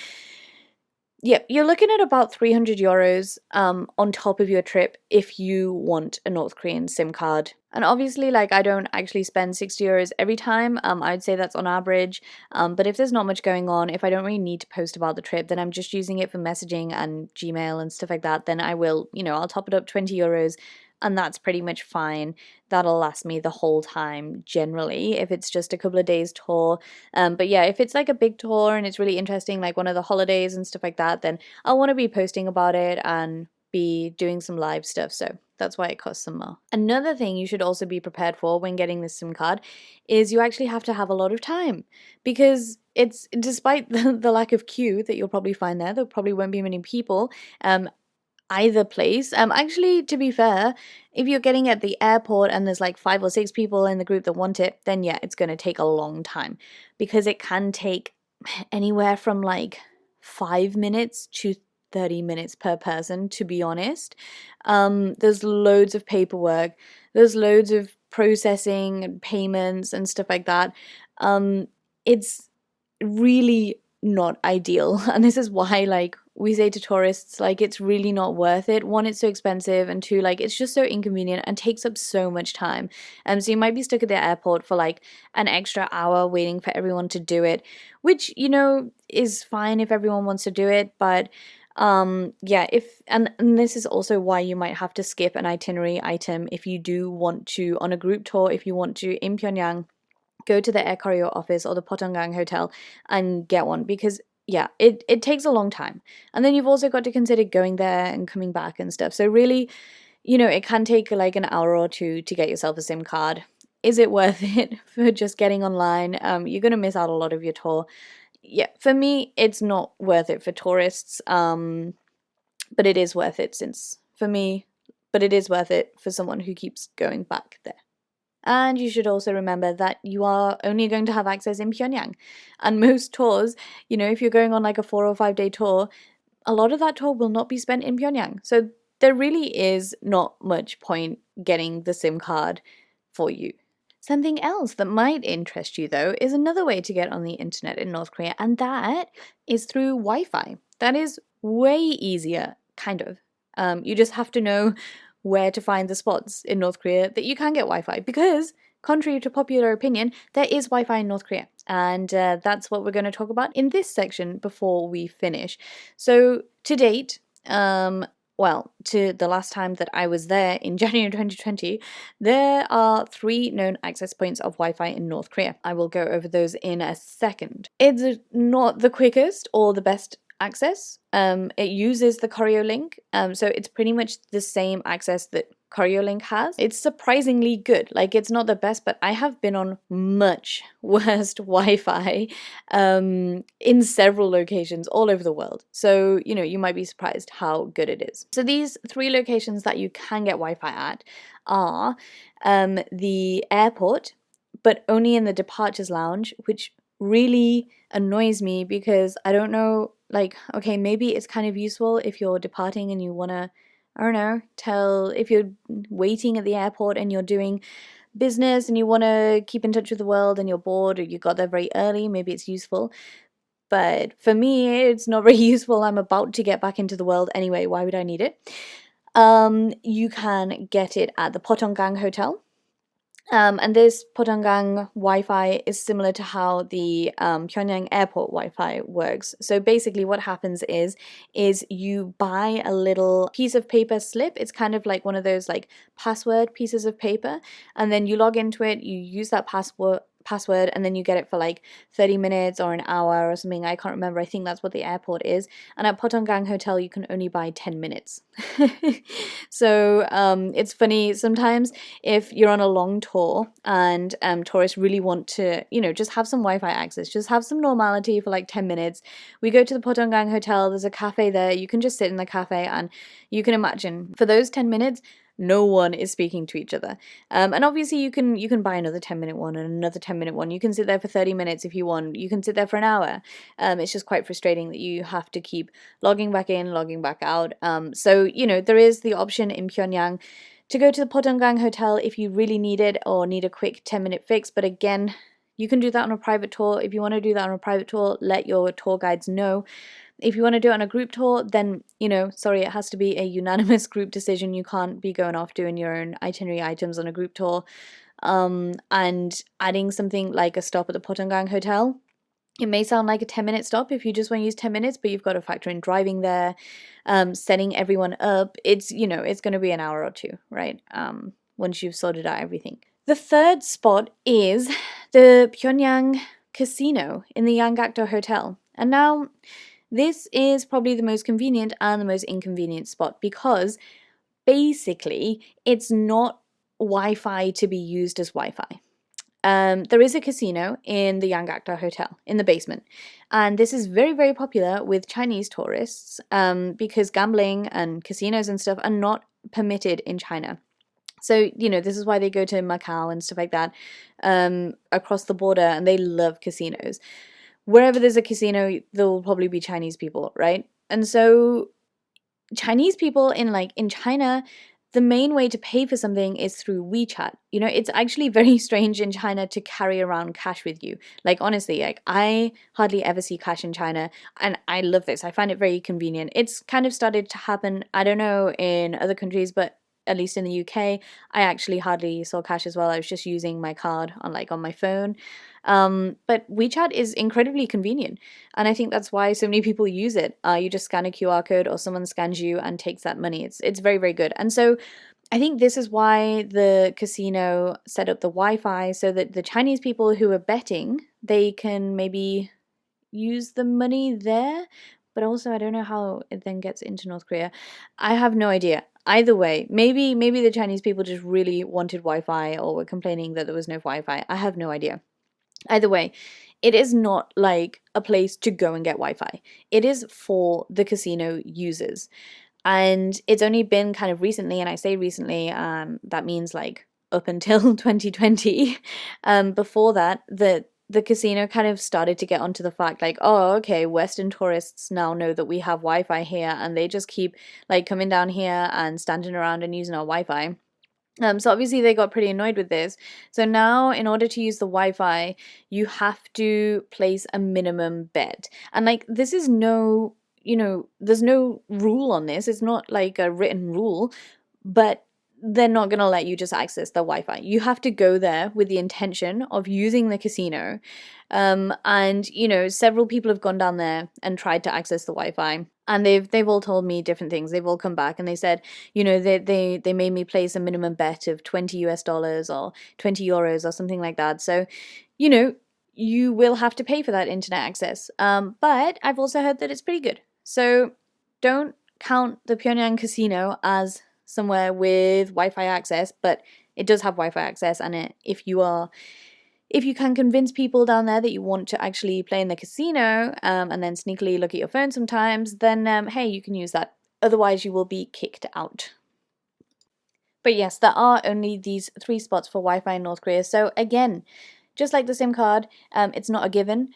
yeah, you're looking at about €300 on top of your trip if you want a North Korean SIM card. And obviously, like, I don't actually spend €60 every time. I'd say that's on average. But if there's not much going on, if I don't really need to post about the trip, then I'm just using it for messaging and Gmail and stuff like that, then I will, I'll top it up €20, and that's pretty much fine. That'll last me the whole time generally if it's just a couple of days tour. But yeah, if it's like a big tour and it's really interesting, like one of the holidays and stuff like that, then I'll want to be posting about it and be doing some live stuff. So that's why it costs some more. Another thing you should also be prepared for when getting this SIM card is you actually have to have a lot of time, because it's, despite the lack of queue that you'll probably find there probably won't be many people either place. Actually, to be fair, if you're getting at the airport and there's like 5 or 6 people in the group that want it, then yeah, it's going to take a long time, because it can take anywhere from like 5 minutes to 30 minutes per person, to be honest. There's loads of paperwork, there's loads of processing and payments and stuff like that. It's really not ideal, and this is why, like, we say to tourists, like, it's really not worth it. 1, it's so expensive, and 2, like, it's just so inconvenient and takes up so much time. So you might be stuck at the airport for like an extra hour waiting for everyone to do it, which is fine if everyone wants to do it, but yeah, and this is also why you might have to skip an itinerary item if you do want to, on a group tour, if you want to, in Pyongyang, go to the Air Koryo office or the Potonggang Hotel and get one, because yeah, it takes a long time. And then you've also got to consider going there and coming back and stuff. So really, it can take like an hour or two to get yourself a SIM card. Is it worth it for just getting online? You're going to miss out a lot of your tour. Yeah, for me, it's not worth it for tourists. But it is worth it but it is worth it for someone who keeps going back there. And you should also remember that you are only going to have access in Pyongyang. And most tours, if you're going on like a 4 or 5 day tour, a lot of that tour will not be spent in Pyongyang. So there really is not much point getting the SIM card for you. Something else that might interest you, though, is another way to get on the internet in North Korea, and that is through Wi-Fi. That is way easier, kind of. You just have to know where to find the spots in North Korea that you can get Wi-Fi, because contrary to popular opinion, there is Wi-Fi in North Korea. And that's what we're going to talk about in this section before we finish. So to date, well, to the last time that I was there in January 2020, there are 3 known access points of Wi-Fi in North Korea. I will go over those in a second. It's not the quickest or the best access. It uses the Koryolink, so it's pretty much the same access that Koryolink has. It's surprisingly good. Like, it's not the best, but I have been on much worse Wi-Fi in several locations all over the world. So, you know, you might be surprised how good it is. So these 3 locations that you can get Wi-Fi at are the airport, but only in the departures lounge, which really annoys me because I don't know, like, okay, maybe it's kind of useful if you're departing and you want to, I don't know, if you're waiting at the airport and you're doing business and you want to keep in touch with the world and you're bored or you got there very early, maybe it's useful. But for me, it's not very useful. I'm about to get back into the world anyway. Why would I need it? You can get it at the Potonggang Hotel. And this Potonggang Wi-Fi is similar to how the Pyongyang airport Wi-Fi works. So basically what happens is you buy a little piece of paper slip. It's kind of like one of those like password pieces of paper. And then you log into it, you use that password, and then you get it for like 30 minutes or an hour or something. I can't remember. I think that's what the airport is. And at Potonggang Hotel, you can only buy 10 minutes. So it's funny sometimes if you're on a long tour and tourists really want to, you know, just have some Wi-Fi access, just have some normality for like 10 minutes. We go to the Potonggang Hotel, there's a cafe there, you can just sit in the cafe and you can imagine for those 10 minutes, no one is speaking to each other. And obviously you can buy another 10-minute one and another 10-minute one. You can sit there for 30 minutes if you want. You can sit there for an hour. It's just quite frustrating that you have to keep logging back in, logging back out. So, you know, there is the option in Pyongyang to go to the Potonggang Hotel if you really need it or need a quick 10-minute fix. But again, you can do that on a private tour. If you want to do that on a private tour, let your tour guides know. If you want to do it on a group tour, then, you know, sorry, it has to be a unanimous group decision. You can't be going off doing your own itinerary items on a group tour. And adding something like a stop at the Potonggang Hotel, it may sound like a 10-minute stop if you just want to use 10 minutes, but you've got to factor in driving there, setting everyone up. It's, you know, it's going to be an hour or two, right? Once you've sorted out everything. The third spot is the Pyongyang Casino in the Yanggakdo Hotel. And now, this is probably the most convenient and the most inconvenient spot because basically it's not Wi-Fi to be used as Wi-Fi. There is a casino in the Yanggakdo Hotel in the basement, and this is very, very popular with Chinese tourists because gambling and casinos and stuff are not permitted in China. So, you know, this is why they go to Macau and stuff like that across the border, and they love casinos. Wherever there's a casino, there will probably be Chinese people, right? And so Chinese people in China, the main way to pay for something is through WeChat. You know, it's actually very strange in China to carry around cash with you. Like, honestly, like, I hardly ever see cash in China, and I love this. I find it very convenient. It's kind of started to happen, I don't know, in other countries, but at least in the UK, I actually hardly saw cash as well. I was just using my card on my phone. But WeChat is incredibly convenient, and I think that's why so many people use it. You just scan a QR code or someone scans you and takes that money. It's very, very good. And so I think this is why the casino set up the Wi-Fi so that the Chinese people who are betting, they can maybe use the money there. But also, I don't know how it then gets into North Korea. I have no idea. Either way, maybe the Chinese people just really wanted Wi-Fi or were complaining that there was no Wi-Fi. I have no idea. Either way, it is not like a place to go and get Wi-Fi. It is for the casino users. And it's only been kind of recently, and I say recently, that means like up until 2020. Before that, the casino kind of started to get onto the fact like, oh, okay, Western tourists now know that we have Wi-Fi here, and they just keep like coming down here and standing around and using our Wi-Fi. So obviously they got pretty annoyed with this. So now in order to use the Wi-Fi, you have to place a minimum bet. And like, this is no, you know, there's no rule on this. It's not like a written rule, but they're not going to let you just access the Wi-Fi. You have to go there with the intention of using the casino. And you know, several people have gone down there and tried to access the Wi-Fi, and they've all told me different things. They've all come back and they said, you know, they made me place a minimum bet of $20 or 20 euros or something like that. So, you know, you will have to pay for that internet access. But I've also heard that it's pretty good. So don't count the Pyongyang casino as somewhere with Wi-Fi access, but it does have Wi-Fi access, and if you can convince people down there that you want to actually play in the casino, and then sneakily look at your phone sometimes, then hey, you can use that. Otherwise, you will be kicked out. But yes, there are only these 3 spots for Wi-Fi in North Korea. So again, just like the SIM card, it's not a given.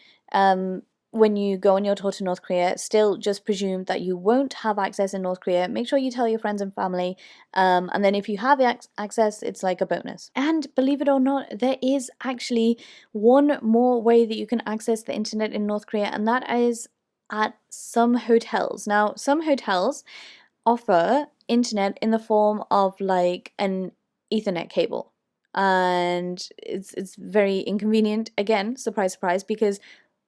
When you go on your tour to North Korea, still just presume that you won't have access in North Korea. Make sure you tell your friends and family. And then if you have access, it's like a bonus. And believe it or not, there is actually one more way that you can access the internet in North Korea, and that is at some hotels. Now, some hotels offer internet in the form of like an Ethernet cable. And it's very inconvenient, again, surprise, surprise, because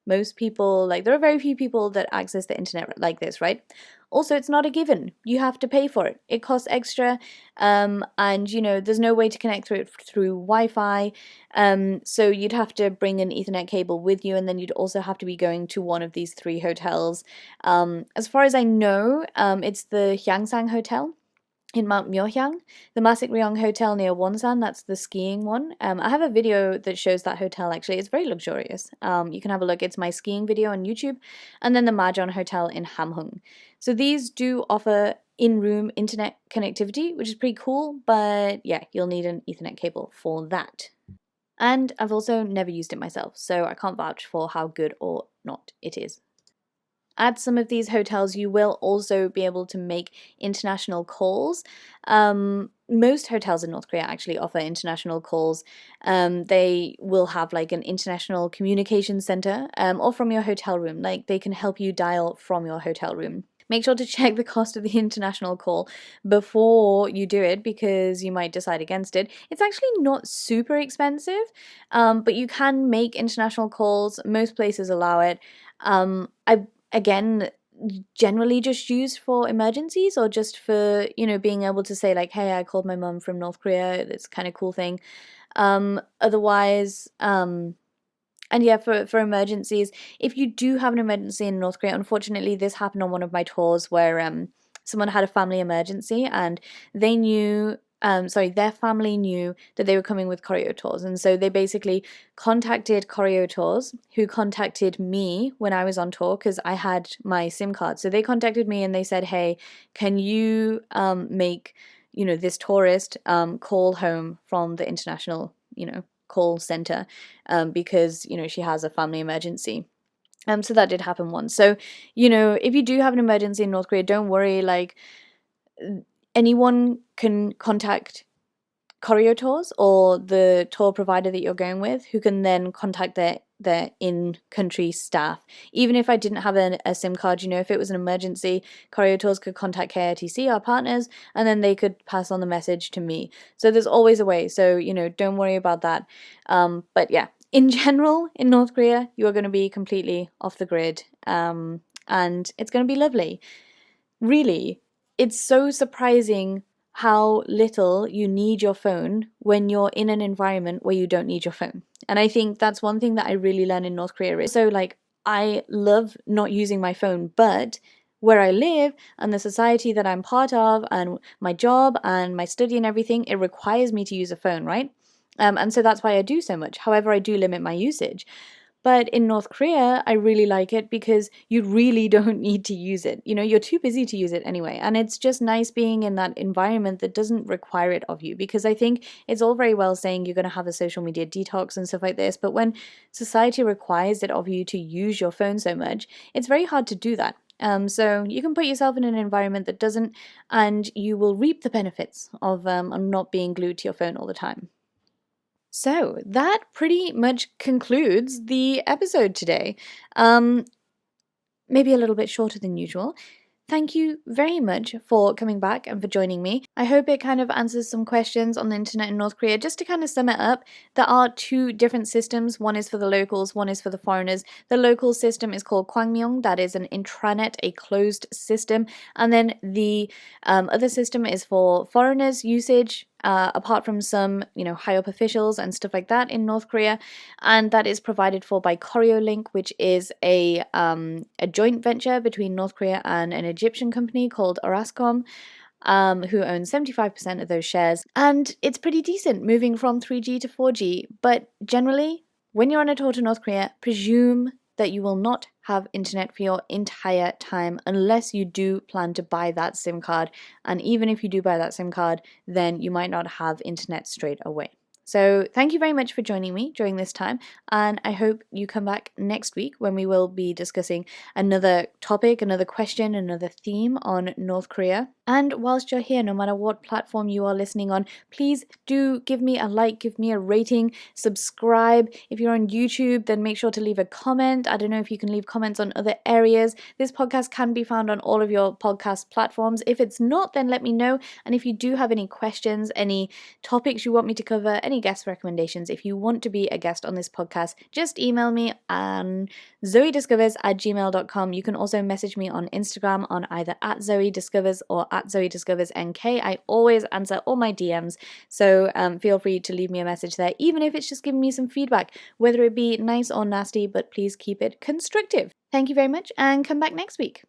most people, like, there are very few people that access the internet like this, right? Also, it's not a given. You have to pay for it. It costs extra, and you know, there's no way to connect through Wi-Fi. So you'd have to bring an Ethernet cable with you, and then you'd also have to be going to one of these 3 hotels. As far as I know, it's the Hyangsang Hotel in Mount Myohyang, the Masikryong Hotel near Wonsan, that's the skiing one. I have a video that shows that hotel actually. It's very luxurious. You can have a look. It's my skiing video on YouTube. And then the Mahjong Hotel in Hamhung. So these do offer in-room internet connectivity, which is pretty cool, but yeah, you'll need an Ethernet cable for that. And I've also never used it myself, so I can't vouch for how good or not it is. At some of these hotels, you will also be able to make international calls. Most hotels in North Korea actually offer international calls. They will have like an international communication center, or from your hotel room. Like, they can help you dial from your hotel room. Make sure to check the cost of the international call before you do it, because you might decide against it. It's actually not super expensive, but you can make international calls. Most places allow it. I again, generally just used for emergencies, or just for, you know, being able to say like, hey, I called my mum from North Korea. It's kind of cool thing. Otherwise, and yeah, for emergencies, if you do have an emergency in North Korea, unfortunately, this happened on one of my tours where someone had a family emergency, and they knew, their family knew that they were coming with Koryo tours, and so they basically contacted Koryo tours, who contacted me when I was on tour because I had my SIM card. So they contacted me and they said, hey, can you make, you know, this tourist call home from the international, you know, call center, because, you know, she has a family emergency. So that did happen once. So, you know, if you do have an emergency in North Korea, don't worry. Like, anyone can contact Koryo Tours or the tour provider that you're going with, who can then contact their in-country staff. Even if I didn't have a SIM card, you know, if it was an emergency, Koryo Tours could contact KITC, our partners, and then they could pass on the message to me. So there's always a way. So, you know, don't worry about that. But yeah, in general, in North Korea, you are going to be completely off the grid, and it's going to be lovely. Really, it's so surprising how little you need your phone when you're in an environment where you don't need your phone. And I think that's one thing that I really learned in North Korea. So, like, I love not using my phone, but where I live and the society that I'm part of and my job and my study and everything, it requires me to use a phone, right? And so that's why I do so much. However, I do limit my usage. But in North Korea, I really like it because you really don't need to use it. You know, you're too busy to use it anyway. And it's just nice being in that environment that doesn't require it of you. Because I think it's all very well saying you're going to have a social media detox and stuff like this. But when society requires it of you to use your phone so much, it's very hard to do that. So you can put yourself in an environment that doesn't, and you will reap the benefits of not being glued to your phone all the time. So that pretty much concludes the episode today. Maybe a little bit shorter than usual. thank you very much for coming back and for joining me. I hope it kind of answers some questions on the internet in North Korea. Just to kind of sum it up, there are two different systems. One is for the locals, one is for the foreigners. The local system is called Kwangmyong, that is an intranet, a closed system. And then the other system is for foreigners' usage. Apart from some, high up officials and stuff like that in North Korea, and that is provided for by Koryolink, which is a joint venture between North Korea and an Egyptian company called Orascom, who owns 75% of those shares. And it's pretty decent moving from 3G to 4G, but generally, when you're on a tour to North Korea, presume that you will not have internet for your entire time unless you do plan to buy that SIM card. And even if you do buy that SIM card, then you might not have internet straight away. So thank you very much for joining me during this time, and I hope you come back next week when we will be discussing another topic, another question, another theme on North Korea. And whilst you're here, no matter what platform you are listening on, please do give me a like, give me a rating, subscribe. If you're on YouTube, then make sure to leave a comment. I don't know if you can leave comments on other areas. This podcast can be found on all of your podcast platforms. If it's not, then let me know. And if you do have any questions, any topics you want me to cover, any guest recommendations, if you want to be a guest on this podcast, just email me on zoediscovers@gmail.com. You can also message me on Instagram on either @zoediscovers or @zoediscoversnk. I always answer all my DMs, so feel free to leave me a message there, even if it's just giving me some feedback, whether it be nice or nasty, but please keep it constructive. Thank you very much, and come back next week.